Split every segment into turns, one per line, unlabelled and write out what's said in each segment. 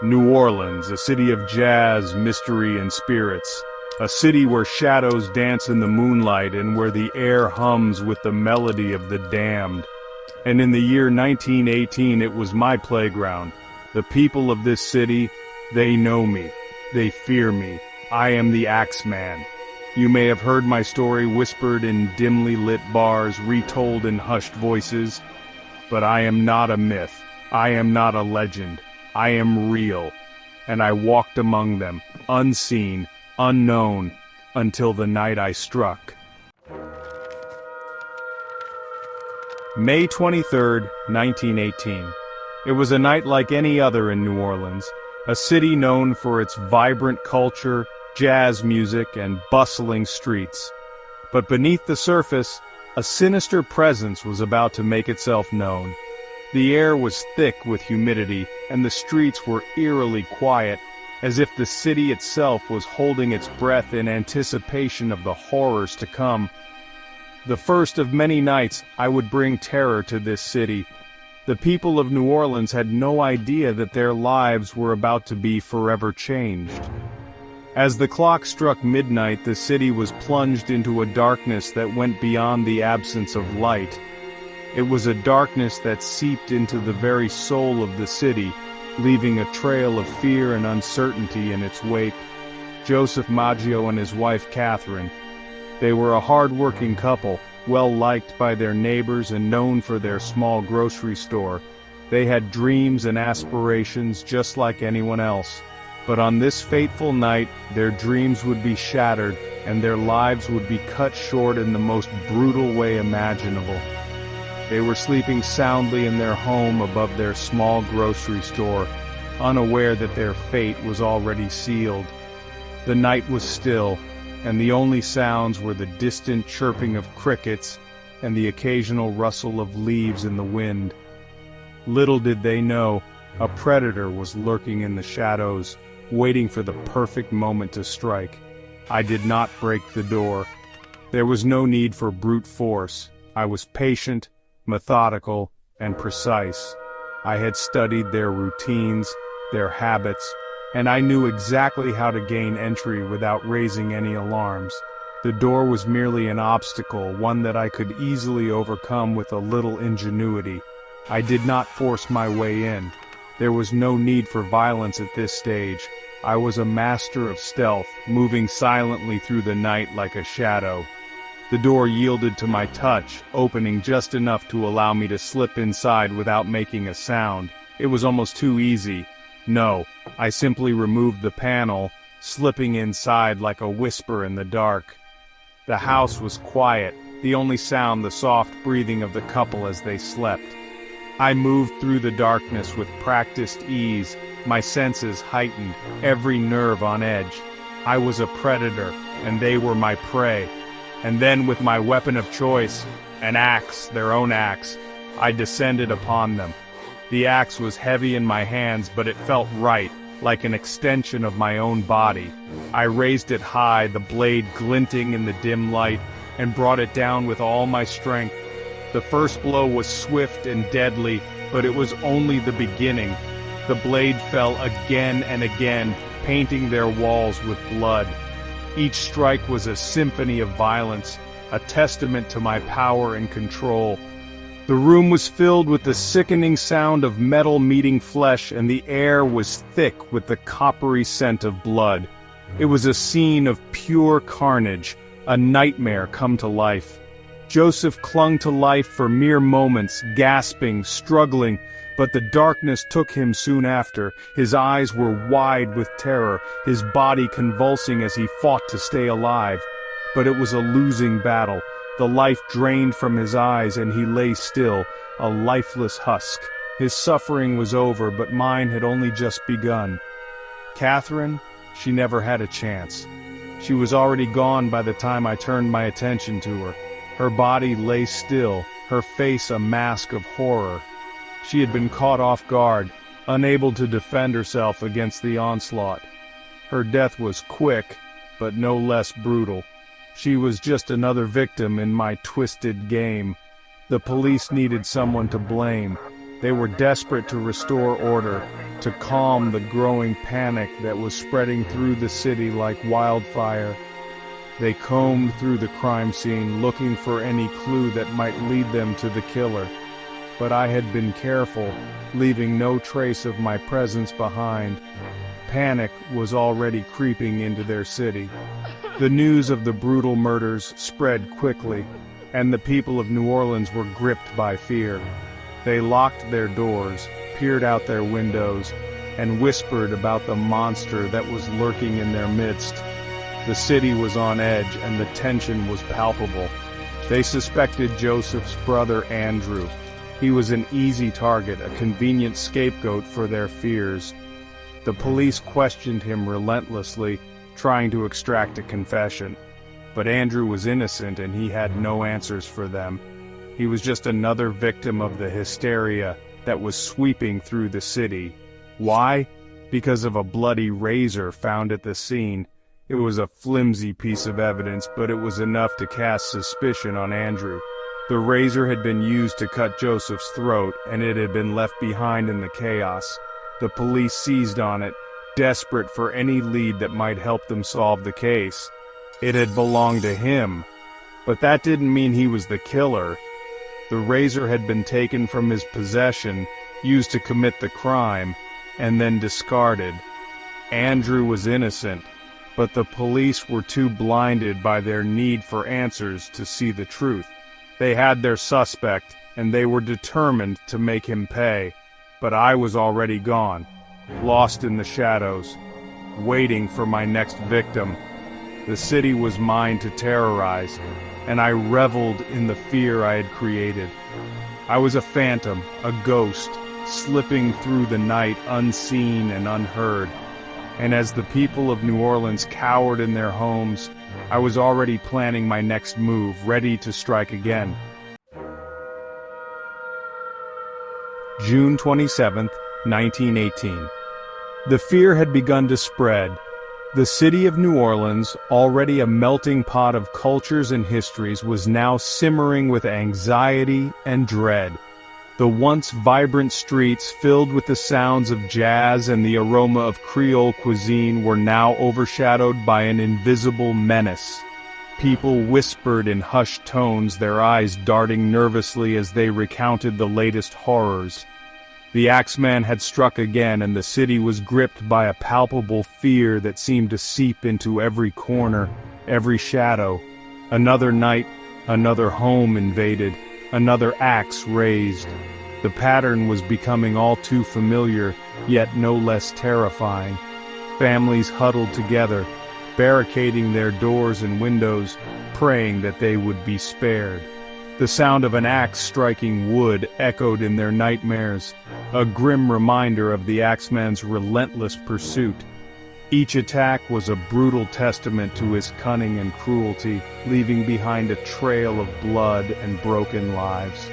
New Orleans, a city of jazz, mystery, and spirits. A city where shadows dance in the moonlight and where the air hums with the melody of the damned. And in the year 1918, it was my playground. The people of this city, they know me. They fear me. I am the Axeman. You may have heard my story whispered in dimly lit bars, retold in hushed voices. But I am not a myth. I am not a legend. I am real. And I walked among them, unseen, unknown, until the night I struck. May 23rd, 1918. It was a night like any other in New Orleans, a city known for its vibrant culture, jazz music, and bustling streets. But beneath the surface, a sinister presence was about to make itself known. The air was thick with humidity, and the streets were eerily quiet, as if the city itself was holding its breath in anticipation of the horrors to come. The first of many nights I would bring terror to this city. The people of New Orleans had no idea that their lives were about to be forever changed. As the clock struck midnight, the city was plunged into a darkness that went beyond the absence of light. It was a darkness that seeped into the very soul of the city, leaving a trail of fear and uncertainty in its wake. Joseph Maggio and his wife Catherine. They were a hard-working couple, well-liked by their neighbors and known for their small grocery store. They had dreams and aspirations just like anyone else. But on this fateful night, their dreams would be shattered, and their lives would be cut short in the most brutal way imaginable. They were sleeping soundly in their home above their small grocery store, unaware that their fate was already sealed. The night was still, and the only sounds were the distant chirping of crickets and the occasional rustle of leaves in the wind. Little did they know, a predator was lurking in the shadows, waiting for the perfect moment to strike. I did not break the door. There was no need for brute force. I was patient, methodical, and precise. I had studied their routines, their habits, and I knew exactly how to gain entry without raising any alarms. The door was merely an obstacle, one that I could easily overcome with a little ingenuity. I did not force my way in. There was no need for violence at this stage. I was a master of stealth, moving silently through the night like a shadow. The door yielded to my touch, opening just enough to allow me to slip inside without making a sound. It was almost too easy. No, I simply removed the panel, slipping inside like a whisper in the dark. The house was quiet, the only sound the soft breathing of the couple as they slept. I moved through the darkness with practiced ease, my senses heightened, every nerve on edge. I was a predator, and they were my prey. And then with my weapon of choice, an axe, their own axe, I descended upon them. The axe was heavy in my hands, but it felt right, like an extension of my own body. I raised it high, the blade glinting in the dim light, and brought it down with all my strength. The first blow was swift and deadly, but it was only the beginning. The blade fell again and again, painting their walls with blood. Each strike was a symphony of violence, a testament to my power and control. The room was filled with the sickening sound of metal meeting flesh, and the air was thick with the coppery scent of blood. It was a scene of pure carnage, a nightmare come to life. Joseph clung to life for mere moments, gasping, struggling, but the darkness took him soon after. His eyes were wide with terror, his body convulsing as he fought to stay alive. But it was a losing battle. The life drained from his eyes, and he lay still, a lifeless husk. His suffering was over, but mine had only just begun. Catherine, she never had a chance. She was already gone by the time I turned my attention to her. Her body lay still, her face a mask of horror. She had been caught off guard, unable to defend herself against the onslaught. Her death was quick, but no less brutal. She was just another victim in my twisted game. The police needed someone to blame. They were desperate to restore order, to calm the growing panic that was spreading through the city like wildfire. They combed through the crime scene, looking for any clue that might lead them to the killer. But I had been careful, leaving no trace of my presence behind. Panic was already creeping into their city. The news of the brutal murders spread quickly, and the people of New Orleans were gripped by fear. They locked their doors, peered out their windows, and whispered about the monster that was lurking in their midst. The city was on edge, and the tension was palpable. They suspected Joseph's brother Andrew. He was an easy target, a convenient scapegoat for their fears. The police questioned him relentlessly, trying to extract a confession. But Andrew was innocent, and he had no answers for them. He was just another victim of the hysteria that was sweeping through the city. Why? Because of a bloody razor found at the scene. It was a flimsy piece of evidence, but it was enough to cast suspicion on Andrew. The razor had been used to cut Joseph's throat, and it had been left behind in the chaos. The police seized on it, desperate for any lead that might help them solve the case. It had belonged to him, but that didn't mean he was the killer. The razor had been taken from his possession, used to commit the crime, and then discarded. Andrew was innocent, but the police were too blinded by their need for answers to see the truth. They had their suspect, and they were determined to make him pay. But I was already gone, lost in the shadows, waiting for my next victim. The city was mine to terrorize, and I reveled in the fear I had created. I was a phantom, a ghost, slipping through the night unseen and unheard. And as the people of New Orleans cowered in their homes, I was already planning my next move, ready to strike again. June 27, 1918. The fear had begun to spread. The city of New Orleans, already a melting pot of cultures and histories, was now simmering with anxiety and dread. The once vibrant streets, filled with the sounds of jazz and the aroma of Creole cuisine, were now overshadowed by an invisible menace. People whispered in hushed tones, their eyes darting nervously as they recounted the latest horrors. The Axeman had struck again, and the city was gripped by a palpable fear that seemed to seep into every corner, every shadow. Another night, another home invaded, another axe raised. The pattern was becoming all too familiar, yet no less terrifying. Families huddled together, barricading their doors and windows, praying that they would be spared. The sound of an axe striking wood echoed in their nightmares, a grim reminder of the Axeman's relentless pursuit. Each attack was a brutal testament to his cunning and cruelty, leaving behind a trail of blood and broken lives.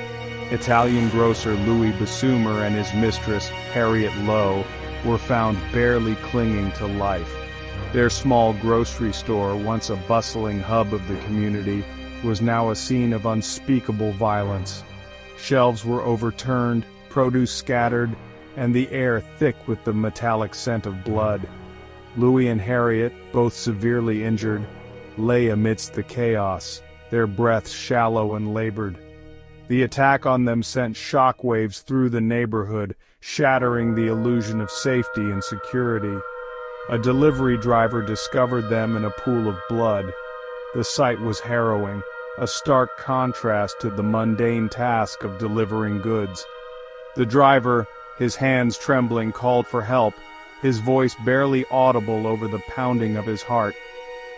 Italian grocer Louis Bassumer and his mistress, Harriet Lowe, were found barely clinging to life. Their small grocery store, once a bustling hub of the community, was now a scene of unspeakable violence. Shelves were overturned, produce scattered, and the air thick with the metallic scent of blood. Louis and Harriet, both severely injured, lay amidst the chaos, their breaths shallow and labored. The attack on them sent shockwaves through the neighborhood, shattering the illusion of safety and security. A delivery driver discovered them in a pool of blood. The sight was harrowing, a stark contrast to the mundane task of delivering goods. The driver, his hands trembling, called for help, his voice barely audible over the pounding of his heart.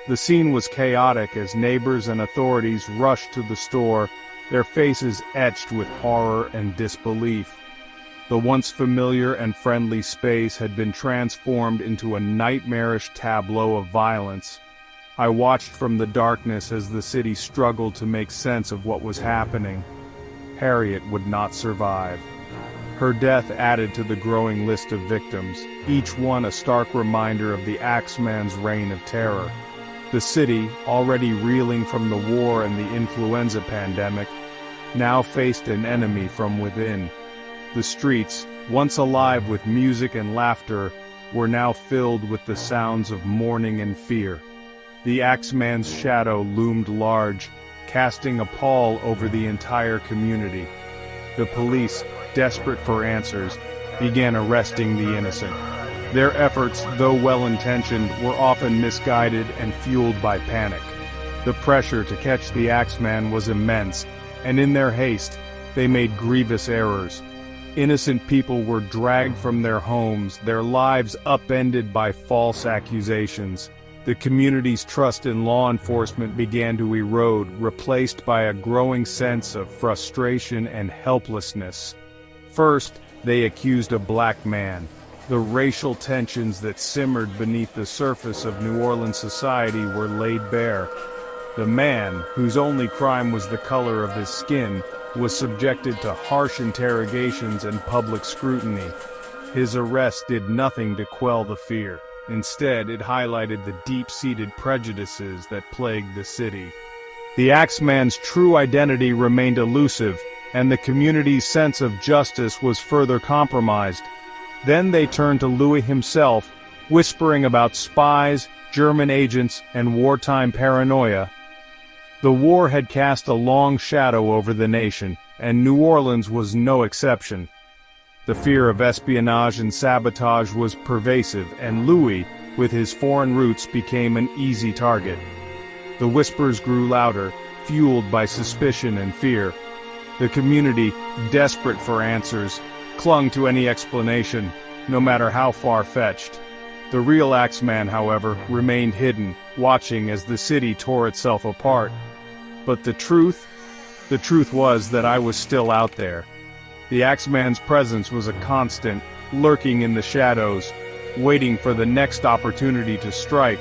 The scene was chaotic as neighbors and authorities rushed to the store, their faces etched with horror and disbelief. The once familiar and friendly space had been transformed into a nightmarish tableau of violence. I watched from the darkness as the city struggled to make sense of what was happening. Harriet would not survive. Her death added to the growing list of victims, each one a stark reminder of the Axeman's reign of terror. The city, already reeling from the war and the influenza pandemic, now faced an enemy from within. The streets, once alive with music and laughter, were now filled with the sounds of mourning and fear. The Axeman's shadow loomed large, casting a pall over the entire community. The police, desperate for answers, began arresting the innocent. Their efforts, though well-intentioned, were often misguided and fueled by panic. The pressure to catch the Axeman was immense, and in their haste, they made grievous errors. Innocent people were dragged from their homes, their lives upended by false accusations. The community's trust in law enforcement began to erode, replaced by a growing sense of frustration and helplessness. First, they accused a black man. The racial tensions that simmered beneath the surface of New Orleans society were laid bare. The man, whose only crime was the color of his skin, was subjected to harsh interrogations and public scrutiny. His arrest did nothing to quell the fear. Instead, it highlighted the deep-seated prejudices that plagued the city. The Axeman's true identity remained elusive, and the community's sense of justice was further compromised. Then they turned to Louis himself, whispering about spies, German agents, and wartime paranoia. The war had cast a long shadow over the nation, and New Orleans was no exception. The fear of espionage and sabotage was pervasive, and Louis, with his foreign roots, became an easy target. The whispers grew louder, fueled by suspicion and fear. The community, desperate for answers, clung to any explanation, no matter how far-fetched. The real Axeman, however, remained hidden, watching as the city tore itself apart. But the truth was that I was still out there. The Axeman's presence was a constant, lurking in the shadows, waiting for the next opportunity to strike.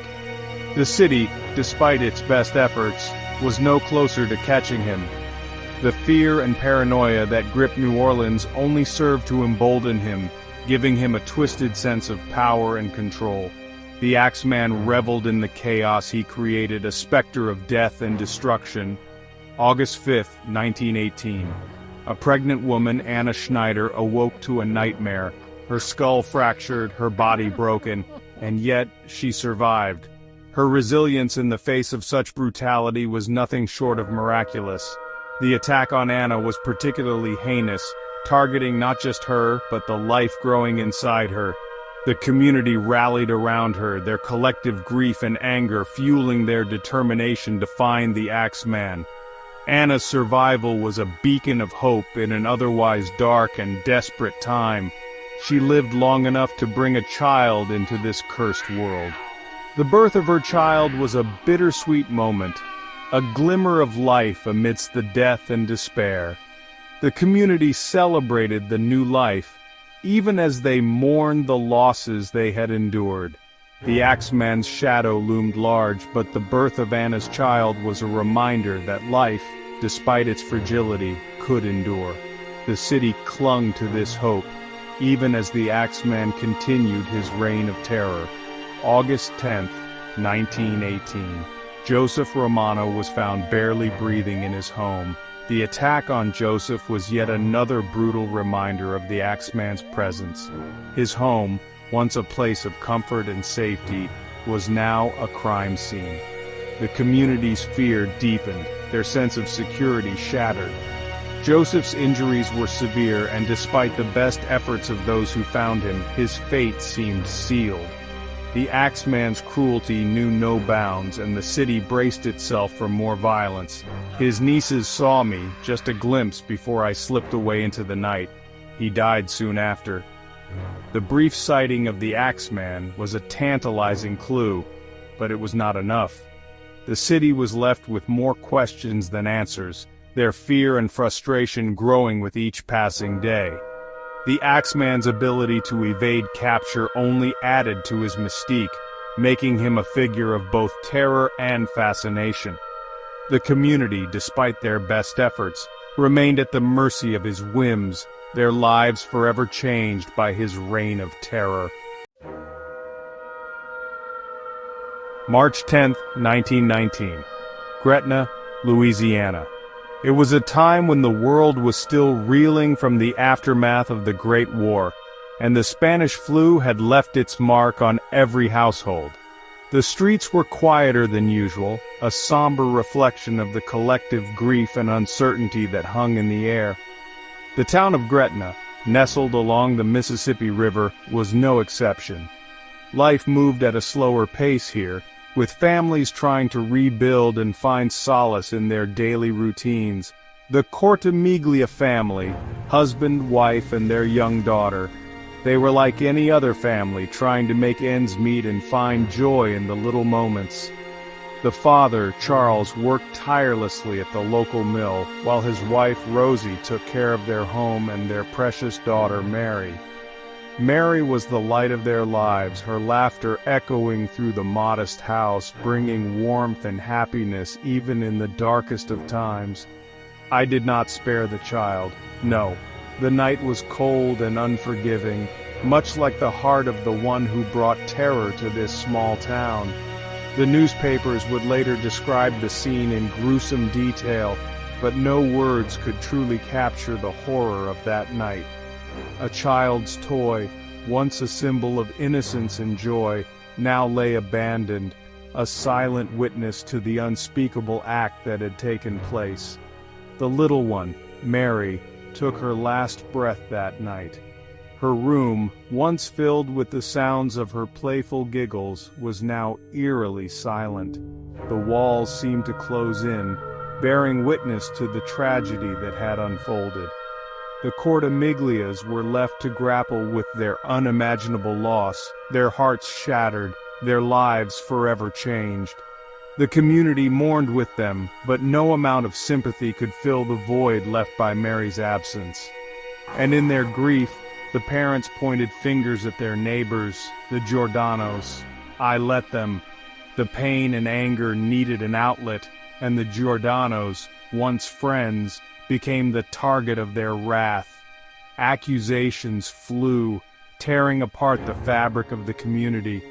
The city, despite its best efforts, was no closer to catching him. The fear and paranoia that gripped New Orleans only served to embolden him, giving him a twisted sense of power and control. The Axeman reveled in the chaos he created, a specter of death and destruction. August 5, 1918. A pregnant woman, Anna Schneider, awoke to a nightmare. Her skull fractured, her body broken, and yet she survived. Her resilience in the face of such brutality was nothing short of miraculous. The attack on Anna was particularly heinous, targeting not just her, but the life growing inside her. The community rallied around her, their collective grief and anger fueling their determination to find the Axeman. Anna's survival was a beacon of hope in an otherwise dark and desperate time. She lived long enough to bring a child into this cursed world. The birth of her child was a bittersweet moment, a glimmer of life amidst the death and despair. The community celebrated the new life, even as they mourned the losses they had endured. The Axeman's shadow loomed large, but the birth of Anna's child was a reminder that life, despite its fragility, could endure. The city clung to this hope, even as the Axeman continued his reign of terror. August 10, 1918. Joseph Romano was found barely breathing in his home. The attack on Joseph was yet another brutal reminder of the Axeman's presence. His home, once a place of comfort and safety, was now a crime scene. The community's fear deepened, their sense of security shattered. Joseph's injuries were severe, and despite the best efforts of those who found him, his fate seemed sealed. The Axeman's cruelty knew no bounds, and the city braced itself for more violence. His nieces saw me, just a glimpse before I slipped away into the night. He died soon after. The brief sighting of the Axeman was a tantalizing clue, but it was not enough. The city was left with more questions than answers, their fear and frustration growing with each passing day. The Axeman's ability to evade capture only added to his mystique, making him a figure of both terror and fascination. The community, despite their best efforts, remained at the mercy of his whims, their lives forever changed by his reign of terror. March 10, 1919. Gretna, Louisiana. It was a time when the world was still reeling from the aftermath of the Great War, and the Spanish flu had left its mark on every household. The streets were quieter than usual, a somber reflection of the collective grief and uncertainty that hung in the air. The town of Gretna, nestled along the Mississippi River, was no exception. Life moved at a slower pace here, with families trying to rebuild and find solace in their daily routines. The Cortimiglia family, husband, wife, and their young daughter, they were like any other family, trying to make ends meet and find joy in the little moments. The father, Charles, worked tirelessly at the local mill, while his wife, Rosie, took care of their home and their precious daughter, Mary. Mary was the light of their lives, her laughter echoing through the modest house, bringing warmth and happiness even in the darkest of times. I did not spare the child. No, the night was cold and unforgiving, much like the heart of the one who brought terror to this small town. The newspapers would later describe the scene in gruesome detail, but no words could truly capture the horror of that night. A child's toy, once a symbol of innocence and joy, now lay abandoned, a silent witness to the unspeakable act that had taken place. The little one, Mary, took her last breath that night. Her room, once filled with the sounds of her playful giggles, was now eerily silent. The walls seemed to close in, bearing witness to the tragedy that had unfolded. The Cortimiglias were left to grapple with their unimaginable loss, their hearts shattered, their lives forever changed. The community mourned with them, but no amount of sympathy could fill the void left by Mary's absence. And in their grief, the parents pointed fingers at their neighbors, the Giordanos. I let them. The pain and anger needed an outlet, and the Giordanos, once friends, became the target of their wrath. Accusations flew, tearing apart the fabric of the community.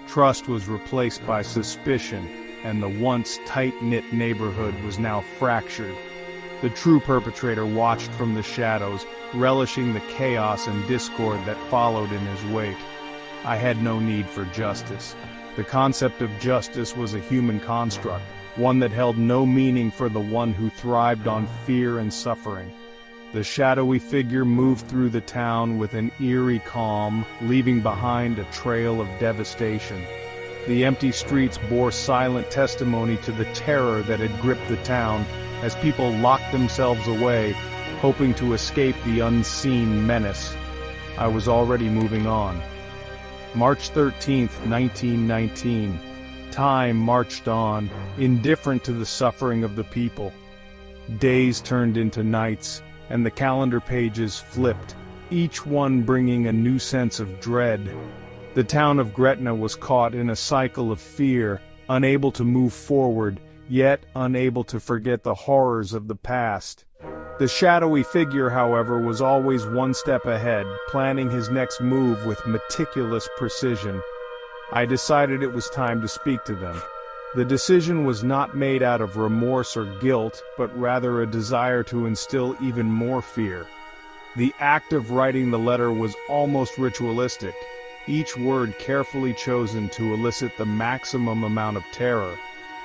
Trust was replaced by suspicion, and the once tight-knit neighborhood was now fractured. The true perpetrator watched from the shadows, relishing the chaos and discord that followed in his wake. I had no need for justice. The concept of justice was a human construct, one that held no meaning for the one who thrived on fear and suffering. The shadowy figure moved through the town with an eerie calm, leaving behind a trail of devastation. The empty streets bore silent testimony to the terror that had gripped the town, as people locked themselves away, hoping to escape the unseen menace. I was already moving on. March 13th, 1919. Time marched on, indifferent to the suffering of the people. Days turned into nights, and the calendar pages flipped, each one bringing a new sense of dread. The town of Gretna was caught in a cycle of fear, unable to move forward, yet unable to forget the horrors of the past. The shadowy figure, however, was always one step ahead, planning his next move with meticulous precision. I decided it was time to speak to them. The decision was not made out of remorse or guilt, but rather a desire to instill even more fear. The act of writing the letter was almost ritualistic, each word carefully chosen to elicit the maximum amount of terror.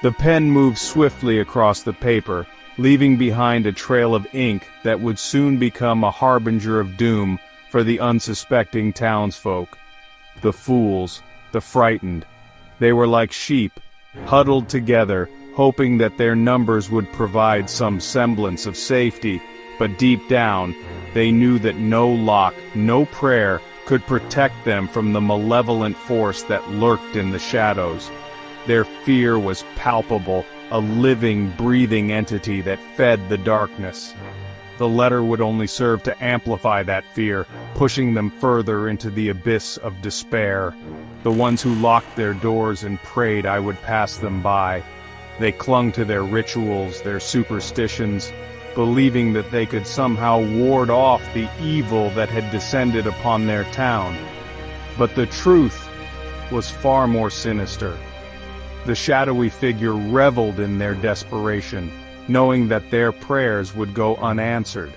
The pen moved swiftly across the paper, leaving behind a trail of ink that would soon become a harbinger of doom for the unsuspecting townsfolk. The fools, the frightened. They were like sheep, huddled together, hoping that their numbers would provide some semblance of safety, but deep down, they knew that no lock, no prayer, could protect them from the malevolent force that lurked in the shadows. Their fear was palpable, a living, breathing entity that fed the darkness. The letter would only serve to amplify that fear, pushing them further into the abyss of despair. The ones who locked their doors and prayed I would pass them by. They clung to their rituals, their superstitions, believing that they could somehow ward off the evil that had descended upon their town. But the truth was far more sinister. The shadowy figure reveled in their desperation, knowing that their prayers would go unanswered.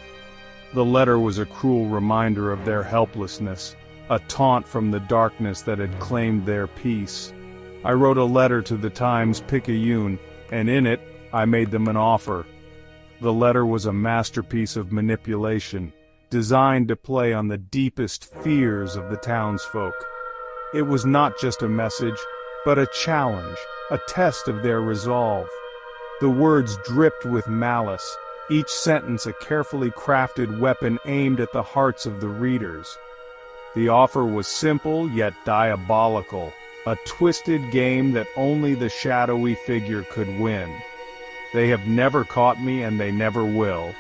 The letter was a cruel reminder of their helplessness, a taunt from the darkness that had claimed their peace. I wrote a letter to the Times-Picayune, and in it, I made them an offer. The letter was a masterpiece of manipulation, designed to play on the deepest fears of the townsfolk. It was not just a message, but a challenge, a test of their resolve. The words dripped with malice, each sentence a carefully crafted weapon aimed at the hearts of the readers. The offer was simple yet diabolical, a twisted game that only the shadowy figure could win. They have never caught me and they never will.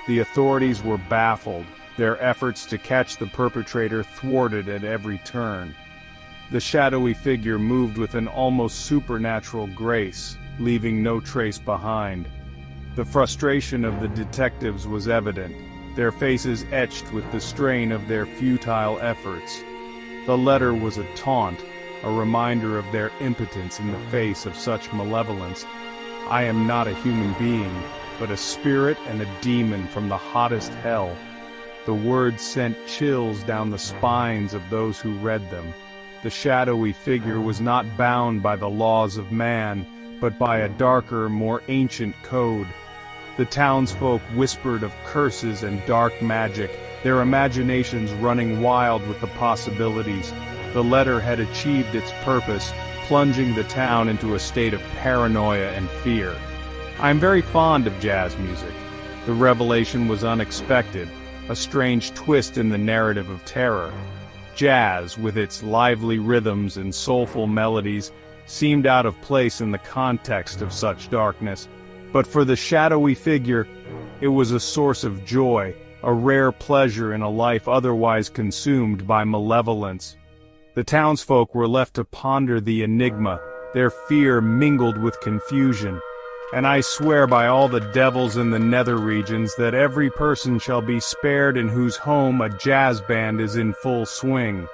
The authorities were baffled, their efforts to catch the perpetrator thwarted at every turn. The shadowy figure moved with an almost supernatural grace, leaving no trace behind. The frustration of the detectives was evident, their faces etched with the strain of their futile efforts. The letter was a taunt, a reminder of their impotence in the face of such malevolence. I am not a human being, but a spirit and a demon from the hottest hell. The words sent chills down the spines of those who read them. The shadowy figure was not bound by the laws of man, but by a darker, more ancient code. The townsfolk whispered of curses and dark magic, their imaginations running wild with the possibilities. The letter had achieved its purpose, plunging the town into a state of paranoia and fear. I am very fond of jazz music. The revelation was unexpected, a strange twist in the narrative of terror. Jazz, with its lively rhythms and soulful melodies, seemed out of place in the context of such darkness. But for the shadowy figure, it was a source of joy, a rare pleasure in a life otherwise consumed by malevolence. The townsfolk were left to ponder the enigma, their fear mingled with confusion. And I swear by all the devils in the nether regions that every person shall be spared in whose home a jazz band is in full swing.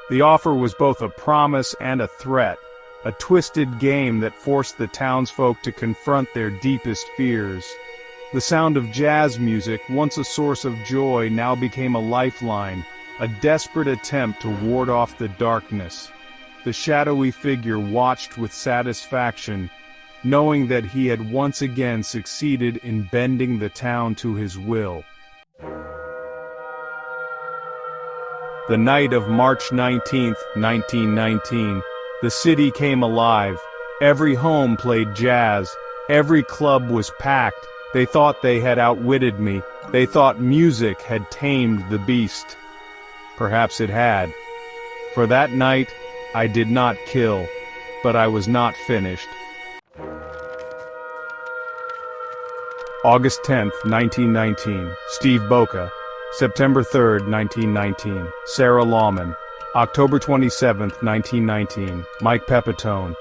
The offer was both a promise and a threat, a twisted game that forced the townsfolk to confront their deepest fears. The sound of jazz music, once a source of joy, now became a lifeline, a desperate attempt to ward off the darkness. The shadowy figure watched with satisfaction, knowing that he had once again succeeded in bending the town to his will. The night of March 19, 1919, the city came alive. Every home played jazz. Every club was packed. They thought they had outwitted me. They thought music had tamed the beast. Perhaps it had. For that night, I did not kill, but I was not finished. August 10, 1919, Steve Boca. September 3, 1919, Sarah Lawman. October 27, 1919, Mike Pepitone.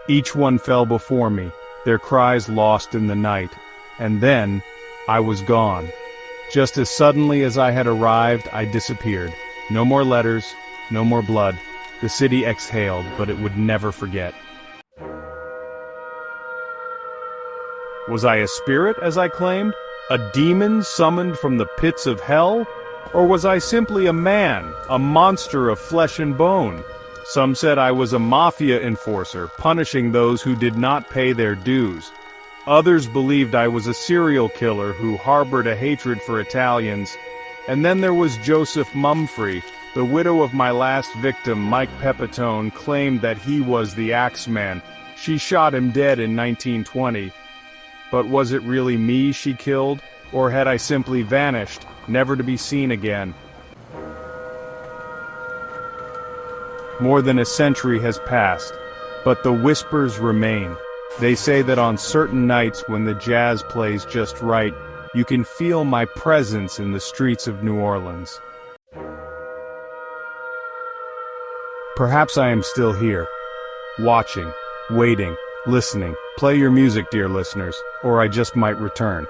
Each one fell before me, their cries lost in the night. And then, I was gone. Just as suddenly as I had arrived, I disappeared. No more letters, no more blood. The city exhaled, but it would never forget. Was I a spirit, as I claimed? A demon summoned from the pits of hell? Or was I simply a man, a monster of flesh and bone? Some said I was a mafia enforcer, punishing those who did not pay their dues. Others believed I was a serial killer who harbored a hatred for Italians. And then there was Joseph Mumfree, the widow of my last victim, Mike Pepitone, claimed that he was the Axeman. She shot him dead in 1920. But was it really me she killed, or had I simply vanished, never to be seen again? More than a century has passed, but the whispers remain. They say that on certain nights when the jazz plays just right, you can feel my presence in the streets of New Orleans. Perhaps I am still here, watching, waiting, listening. Play your music, dear listeners, or I just might return.